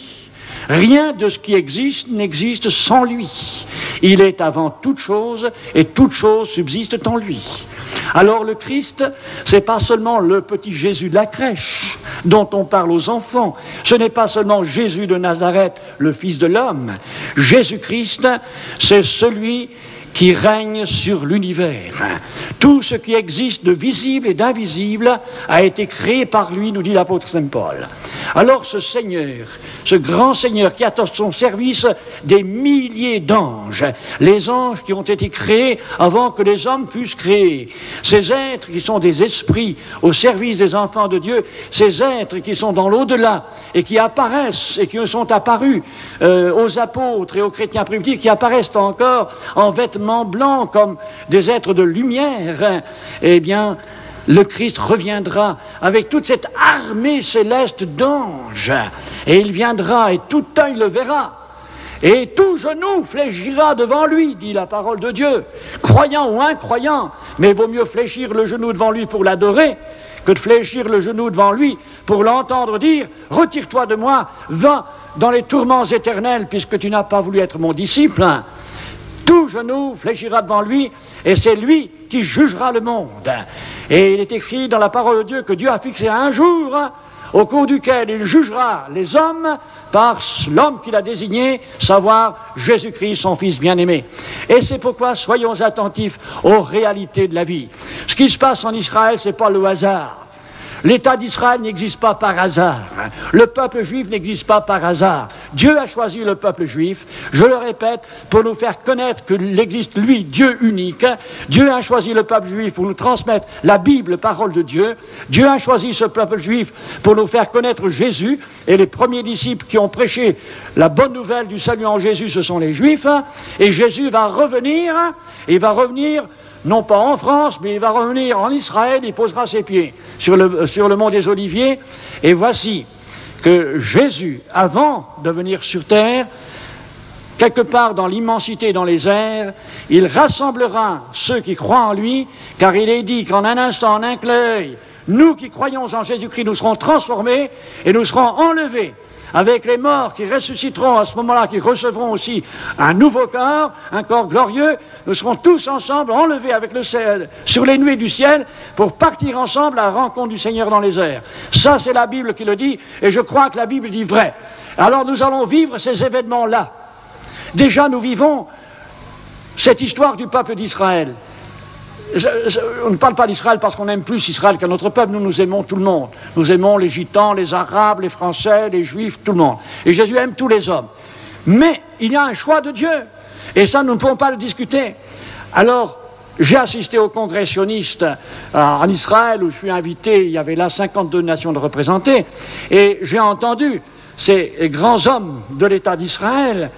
Rien de ce qui existe n'existe sans lui. Il est avant toute chose et toute chose subsiste en lui. Alors le Christ, c'est pas seulement le petit Jésus de la crèche dont on parle aux enfants. Ce n'est pas seulement Jésus de Nazareth, le Fils de l'homme. Jésus-Christ, c'est celui qui règne sur l'univers. Tout ce qui existe de visible et d'invisible a été créé par lui, nous dit l'apôtre Saint Paul. Alors ce Seigneur, ce grand Seigneur qui a à son service des milliers d'anges, les anges qui ont été créés avant que les hommes fussent créés, ces êtres qui sont des esprits au service des enfants de Dieu, ces êtres qui sont dans l'au-delà et qui apparaissent et qui sont apparus aux apôtres et aux chrétiens primitifs, qui apparaissent encore en vêtements blancs comme des êtres de lumière, eh bien, le Christ reviendra avec toute cette armée céleste d'anges, et il viendra et tout œil le verra, et tout genou fléchira devant lui, dit la parole de Dieu, croyant ou incroyant, mais vaut mieux fléchir le genou devant lui pour l'adorer que de fléchir le genou devant lui pour l'entendre dire « Retire-toi de moi, va dans les tourments éternels puisque tu n'as pas voulu être mon disciple. » Tout genou fléchira devant lui et c'est lui qui jugera le monde. Et il est écrit dans la parole de Dieu que Dieu a fixé un jour au cours duquel il jugera les hommes par l'homme qu'il a désigné, savoir Jésus-Christ, son Fils bien-aimé. Et c'est pourquoi soyons attentifs aux réalités de la vie. Ce qui se passe en Israël, ce n'est pas le hasard. L'État d'Israël n'existe pas par hasard. Le peuple juif n'existe pas par hasard. Dieu a choisi le peuple juif, je le répète, pour nous faire connaître qu'il existe, lui, Dieu unique. Dieu a choisi le peuple juif pour nous transmettre la Bible, parole de Dieu. Dieu a choisi ce peuple juif pour nous faire connaître Jésus. Et les premiers disciples qui ont prêché la bonne nouvelle du salut en Jésus, ce sont les Juifs. Et Jésus va revenir, non pas en France, mais il va revenir en Israël, il posera ses pieds sur le mont des Oliviers. Et voici que Jésus, avant de venir sur terre, quelque part dans l'immensité, dans les airs, il rassemblera ceux qui croient en lui, car il est dit qu'en un instant, en un clin d'œil, nous qui croyons en Jésus-Christ, nous serons transformés et nous serons enlevés avec les morts qui ressusciteront à ce moment-là, qui recevront aussi un nouveau corps, un corps glorieux. Nous serons tous ensemble enlevés avec le ciel, sur les nuées du ciel, pour partir ensemble à la rencontre du Seigneur dans les airs. Ça, c'est la Bible qui le dit, et je crois que la Bible dit vrai. Alors nous allons vivre ces événements-là. Déjà, nous vivons cette histoire du peuple d'Israël. On ne parle pas d'Israël parce qu'on aime plus Israël qu'un autre peuple. Nous aimons tout le monde. Nous aimons les Gitans, les Arabes, les Français, les Juifs, tout le monde. Et Jésus aime tous les hommes. Mais il y a un choix de Dieu. Et ça, nous ne pouvons pas le discuter. Alors, j'ai assisté au congrès sioniste en Israël, où je suis invité. Il y avait là 52 nations de représentés. Et j'ai entendu ces grands hommes de l'État d'Israël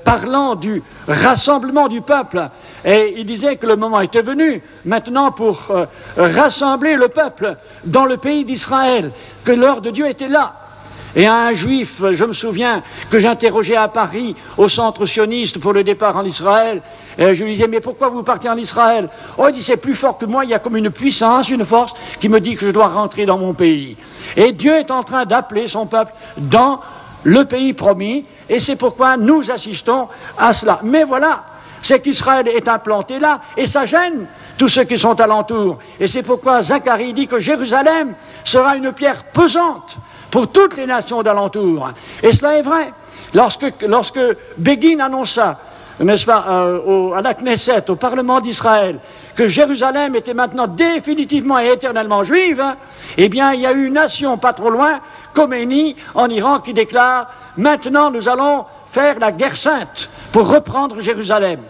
parlant du rassemblement du peuple. Et il disait que le moment était venu maintenant pour rassembler le peuple dans le pays d'Israël, que l'heure de Dieu était là. Et un juif, je me souviens, que j'interrogeais à Paris, au centre sioniste pour le départ en Israël, et je lui disais, mais pourquoi vous partez en Israël? Oh, il dit, c'est plus fort que moi, il y a comme une puissance, une force qui me dit que je dois rentrer dans mon pays. Et Dieu est en train d'appeler son peuple dans le pays promis, et c'est pourquoi nous assistons à cela. Mais voilà, c'est qu'Israël est implanté là, et ça gêne tous ceux qui sont alentours. Et c'est pourquoi Zacharie dit que Jérusalem sera une pierre pesante pour toutes les nations d'alentour. Et cela est vrai. Lorsque Begin annonça, n'est-ce pas, à la Knesset, au Parlement d'Israël, que Jérusalem était maintenant définitivement et éternellement juive, eh bien, il y a eu une nation pas trop loin, Khomeini, en Iran, qui déclare « Maintenant, nous allons faire la guerre sainte pour reprendre Jérusalem. »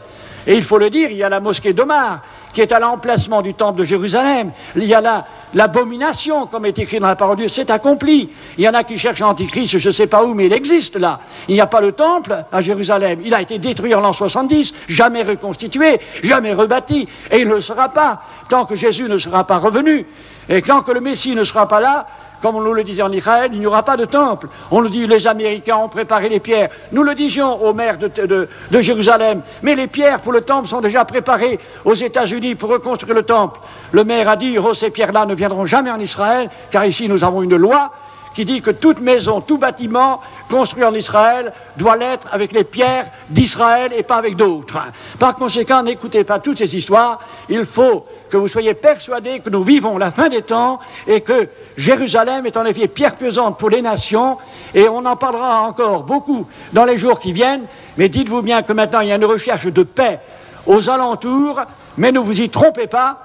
Et il faut le dire, il y a la mosquée d'Omar, qui est à l'emplacement du temple de Jérusalem. Il y a là l'abomination, comme est écrit dans la parole de Dieu, c'est accompli. Il y en a qui cherchent l'Antichrist, je ne sais pas où, mais il existe là. Il n'y a pas le temple à Jérusalem. Il a été détruit en l'an 70, jamais reconstitué, jamais rebâti, et il ne le sera pas tant que Jésus ne sera pas revenu. Et tant que le Messie ne sera pas là, comme on nous le disait en Israël, il n'y aura pas de temple. On nous dit, les Américains ont préparé les pierres. Nous le disions au maire de Jérusalem. Mais les pierres pour le temple sont déjà préparées aux États-Unis pour reconstruire le temple. Le maire a dit, oh, ces pierres-là ne viendront jamais en Israël, car ici nous avons une loi qui dit que toute maison, tout bâtiment construit en Israël doit l'être avec les pierres d'Israël et pas avec d'autres. Par conséquent, n'écoutez pas toutes ces histoires. Il faut que vous soyez persuadés que nous vivons la fin des temps et que Jérusalem est en effet pierre pesante pour les nations, et on en parlera encore beaucoup dans les jours qui viennent, mais dites-vous bien que maintenant il y a une recherche de paix aux alentours, mais ne vous y trompez pas,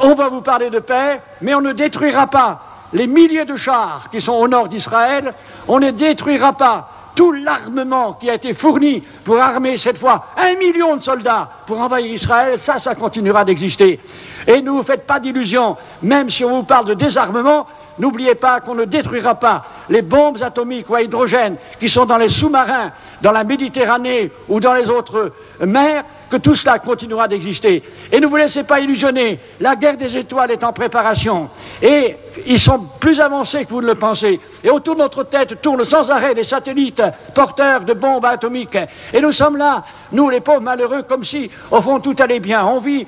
on va vous parler de paix, mais on ne détruira pas les milliers de chars qui sont au nord d'Israël, on ne détruira pas tout l'armement qui a été fourni pour armer cette fois 1 million de soldats pour envahir Israël, ça continuera d'exister. Et ne vous faites pas d'illusions, même si on vous parle de désarmement, n'oubliez pas qu'on ne détruira pas les bombes atomiques ou à hydrogène qui sont dans les sous-marins, dans la Méditerranée ou dans les autres mers, que tout cela continuera d'exister. Et ne vous laissez pas illusionner, la guerre des étoiles est en préparation, et ils sont plus avancés que vous ne le pensez. Et autour de notre tête tournent sans arrêt des satellites porteurs de bombes atomiques. Et nous sommes là, nous les pauvres malheureux, comme si, au fond, tout allait bien. On vit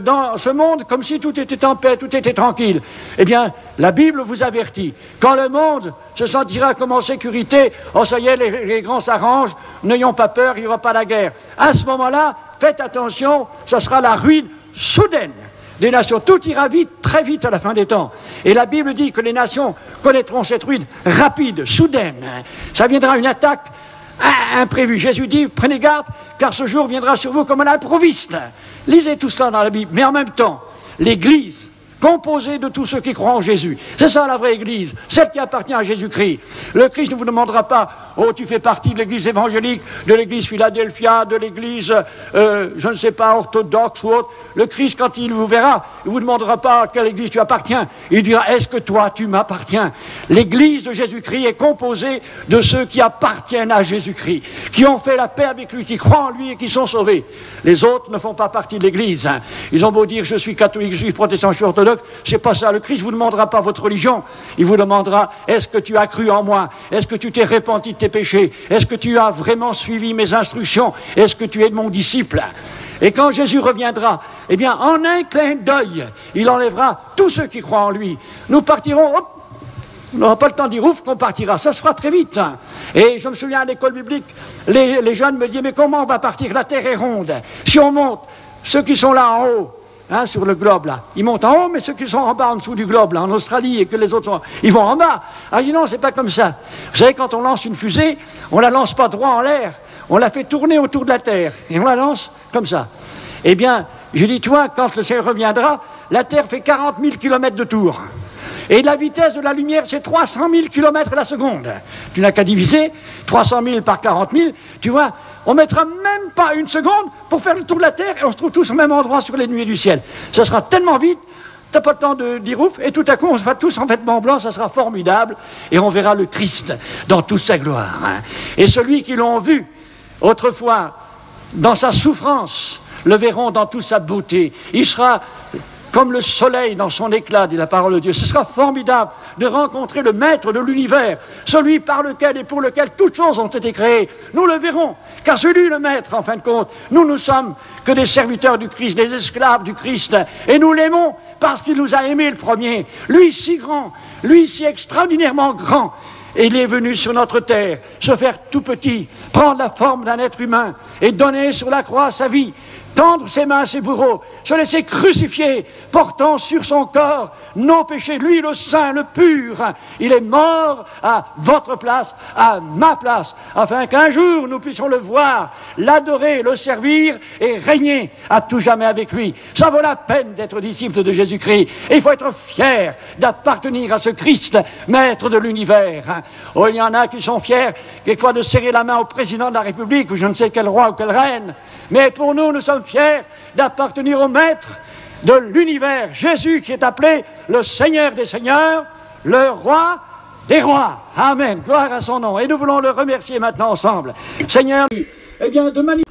dans ce monde comme si tout était en paix, tout était tranquille. Eh bien, la Bible vous avertit. Quand le monde se sentira comme en sécurité, oh ça y est, les grands s'arrangent, n'ayons pas peur, il n'y aura pas la guerre. À ce moment-là, faites attention, ça sera la ruine soudaine des nations. Tout ira vite, très vite à la fin des temps. Et la Bible dit que les nations connaîtront cette ruine rapide, soudaine. Ça viendra une attaque imprévue. Jésus dit, prenez garde, car ce jour viendra sur vous comme un improviste. Lisez tout cela dans la Bible. Mais en même temps, l'Église composée de tous ceux qui croient en Jésus. C'est ça la vraie Église, celle qui appartient à Jésus-Christ. Le Christ ne vous demandera pas, oh tu fais partie de l'Église évangélique, de l'Église Philadelphia, de l'Église, je ne sais pas, orthodoxe ou autre. Le Christ, quand il vous verra, il ne vous demandera pas à quelle Église tu appartiens. Il dira, est-ce que toi tu m'appartiens? L'Église de Jésus-Christ est composée de ceux qui appartiennent à Jésus-Christ, qui ont fait la paix avec lui, qui croient en lui et qui sont sauvés. Les autres ne font pas partie de l'Église. Hein. Ils ont beau dire, je suis catholique, je suis protestant, je suis orthodoxe, c'est pas ça. Le Christ ne vous demandera pas votre religion. Il vous demandera, est-ce que tu as cru en moi? Est-ce que tu t'es repenti de tes péchés? Est-ce que tu as vraiment suivi mes instructions? Est-ce que tu es de mon disciple? Et quand Jésus reviendra, eh bien, en un clin d'œil, il enlèvera tous ceux qui croient en lui. Nous partirons, hop, on n'aura pas le temps de dire ouf qu'on partira, ça se fera très vite. Hein. Et je me souviens à l'école biblique, les jeunes me disaient, mais comment on va partir? La terre est ronde. Si on monte, ceux qui sont là en haut, hein, sur le globe là, ils montent en haut, mais ceux qui sont en bas, en dessous du globe là, en Australie, et que les autres sont, ils vont en bas. Ah, je dis non, c'est pas comme ça. Vous savez, quand on lance une fusée, on la lance pas droit en l'air, on la fait tourner autour de la terre, et on la lance comme ça. Eh bien, je dis, toi, quand le ciel reviendra, la terre fait 40 000 km de tour. Et la vitesse de la lumière, c'est 300 000 km la seconde. Tu n'as qu'à diviser 300 000 par 40 000, tu vois, on ne mettra même pas une seconde pour faire le tour de la Terre et on se trouve tous au même endroit sur les nuées du ciel. Ça sera tellement vite, tu n'as pas le temps de dire ouf, et tout à coup on se va tous en vêtements blancs, ça sera formidable, et on verra le Christ dans toute sa gloire. Hein. Et ceux qui l'ont vu autrefois dans sa souffrance, le verront dans toute sa beauté. Il sera comme le soleil dans son éclat, dit la parole de Dieu. Ce sera formidable de rencontrer le maître de l'univers, celui par lequel et pour lequel toutes choses ont été créées. Nous le verrons, car c'est lui le maître, en fin de compte. Nous ne sommes que des serviteurs du Christ, des esclaves du Christ, et nous l'aimons parce qu'il nous a aimés le premier. Lui si grand, lui si extraordinairement grand, et il est venu sur notre terre, se faire tout petit, prendre la forme d'un être humain, et donner sur la croix sa vie, tendre ses mains à ses bourreaux, se laisser crucifier, portant sur son corps nos péchés, lui le saint, le pur. Il est mort à votre place, à ma place, afin qu'un jour nous puissions le voir, l'adorer, le servir et régner à tout jamais avec lui. Ça vaut la peine d'être disciple de Jésus-Christ. Et il faut être fier d'appartenir à ce Christ, maître de l'univers. Oh, il y en a qui sont fiers, quelquefois, de serrer la main au président de la République, ou je ne sais quel roi ou quelle reine. Mais pour nous, nous sommes fiers d'appartenir au maître de l'univers, Jésus qui est appelé le Seigneur des Seigneurs, le Roi des Rois. Amen. Gloire à son nom. Et nous voulons le remercier maintenant ensemble. Seigneur, eh bien, de manière